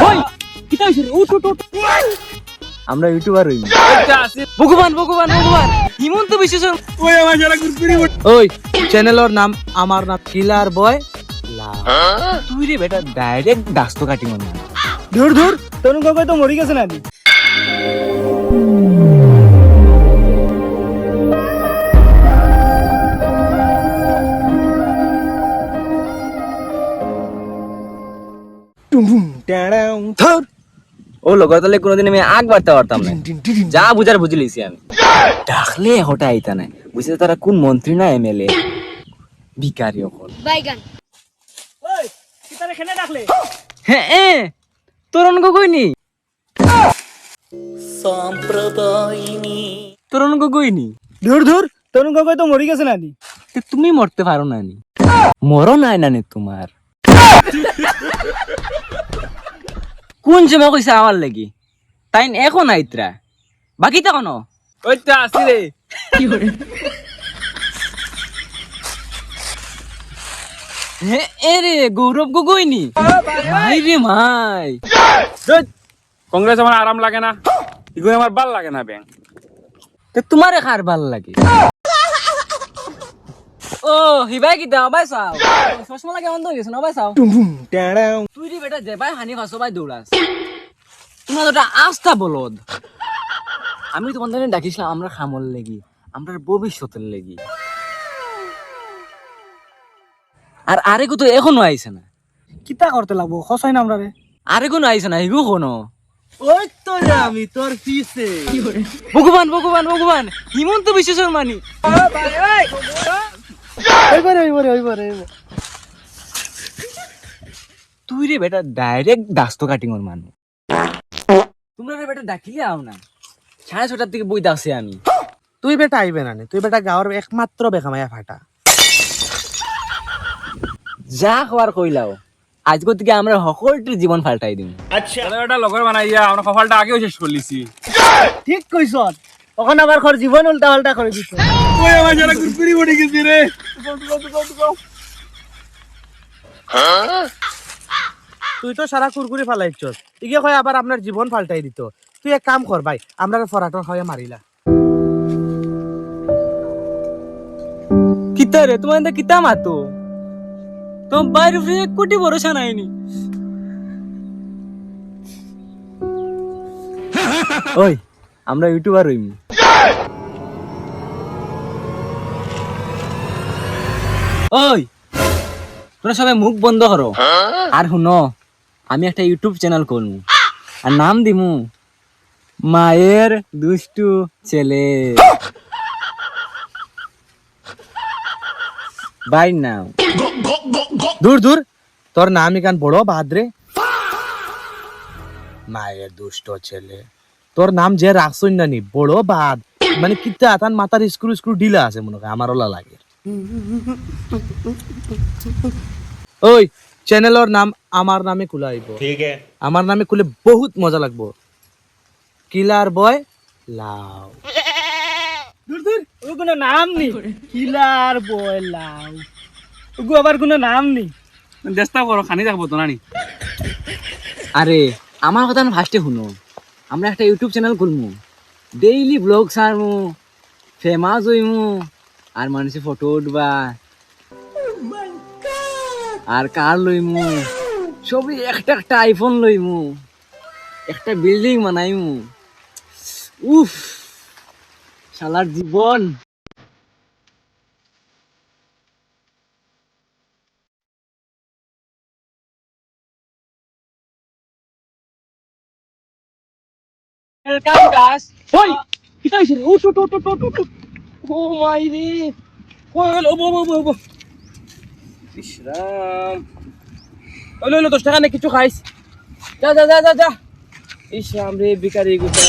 ওই কিটা হইছে উঠ উঠ উঠ আমরা ইউটিউবার হইনি। ভগবান ভগবান ভগবান হিমন্ত বিশ্ব শর্মা ওই আমার যারা গুরপুরি ওই চ্যানেলের নাম আমার নাম কিলার বয় লাভ। তুই রে বেটা ডাইরেক্ট দাস্ত কাটিং না। ধুর ধুর তরুণ কাকা তো মরি গেছে নাকি টুম টাড়াও ধর ও লগর তাহলে কোনোদিন আমি আগ বাড়তে পারতাম না, যা বুঝার বুঝে লিছি আমি। ডাকলে হঠাৎ আইতা নাই, বুঝতে তারা কোন মন্ত্রী না এমএলএ ভিকারি অকল। বাইগান ওই কিতারে খেলে ডাকলে হ্যাঁ এ তরুণ গগৈনি তরুণ গগৈনি ধুর ধুর তরুণ কাকা তো মরি গেছে নাকি তে তুমি মরতে পারো না নি মরো নাই না তোমার। কোন সময় কইছে আমার লাগি তাই এখন আইত্রা বাকি তা কোনো ওই তো আসি রে হ্যাঁ এ রে গৌরব গগৈনি মাই রে মাই কংগ্রেস আমার আরাম লাগে না, এগুলো আমার ভাল লাগে না ব্যাংক। তে তোমারে খার ভাল লাগে ও হিবাই কি দাও ভাই সাও চশমা লাগে অন্ধ হয়ে গেছে না ভাই সাও টুম টাড়াও তুই রে বেটা যে ভাই হানি খাসো ভাই দৌড়াস তোমার ওটা আস্থা বলদ আমি তোমাদের ডাকিছিলাম আমরা খামল লেগি, আমরা ভবিষ্যতের লেগি। আর আরেকু তো এখনো আইছে না, কিতা করতে লাগবো খসাই না আমরা রে আরেকু আইছে না হিগু কোনো ওই তো রে আমি তোর পিছে ভগবান ভগবান ভগবান হিমন্ত বিশ্ব শর্মা নি ওইবারে তুই রে বেটা ডাইরেক্ট দাস্ত কাটিং ওর মানুষ। তোমরা রে বেটা ডাকিলে আও না 6:30টার দিকে বইতে আসি আমি তুই বেটা আইবে না তুই বেটা গাঁৱৰ একমাত্র বেখামায়া ফাটা যা খবর কইলাও আজকের থেকে আমরা সকলটির জীবন পাল্টাই দিম এটা লগৰ বানাইয়া আমরা কপালটা আগেও শেষ করলিছি। ঠিক কইছ তখন আবার ঘর জীবন উল্টা পাল্টা করে দিছ। ওই আমার যারা গুরপুরি পড়ে গেছে রে তুই তো সারা কুরকুরি ফালাইছস ইগে কয় আবার আপনার জীবন পাল্টাই দিত। তুই এক কাম কর ভাই আমরা ফরাটন খাওয়া মারিলা কিতা রে তোমার কিতা মাতো তো বাইরে ফিরে কোটি ভরসা নাইনি ওই আমরা ইউটিউবার হইনি। ওই তোরা সবাই মুখ বন্ধ করো আর শুনো আমি একটা ইউটিউব চ্যানেল করবো আর নাম দিমু মায়ের দুষ্টু ছেলে বাই নাও। দূর দূর তোর নাম ইকান বড় বাদরে মায়ের দুষ্ট ছেলে তোর নাম যে রাখছই না নি বড় বাদ মানে কিতা তার মাথার স্ক্রু স্ক্রু ঢিলা আছে মনে হয় আমার ওলা লাগে। ওই চ্যানেলের নাম আমার নামে খুলা আইব, ঠিক আছে? আমার নামে খুলে বহুত মজা লাগবো কিলার বয় লাভ। দূর দূর ও কোনো নাম নেই কিলার বয় লাভ ওগো আবার কোনো নাম নেই চেষ্টা করো খানি থাকবো তো নানি। আরে আমার কথা ফার্স্টে শুনো আমরা একটা ইউটিউব চ্যানেল খুলমু ডেইলি ব্লগ ছাড়মু ফেমাস হইমু আর মানুষে ফটো উঠবা আর কার লইমু সবই একটা একটা আইফোন লইমু একটা বিল্ডিং বানাইমু উফ শালার জীবন ওয়েলকাম গাইস ওই কিটা হইছে রে উঠ উঠ উঠ উঠ উঠ ও মাই রে ওই ও ইসরাম ওই লো 10 টাকা নে কিছু খাইস যা যা যা যা যা ইসরাম রে ভিখারি গুতা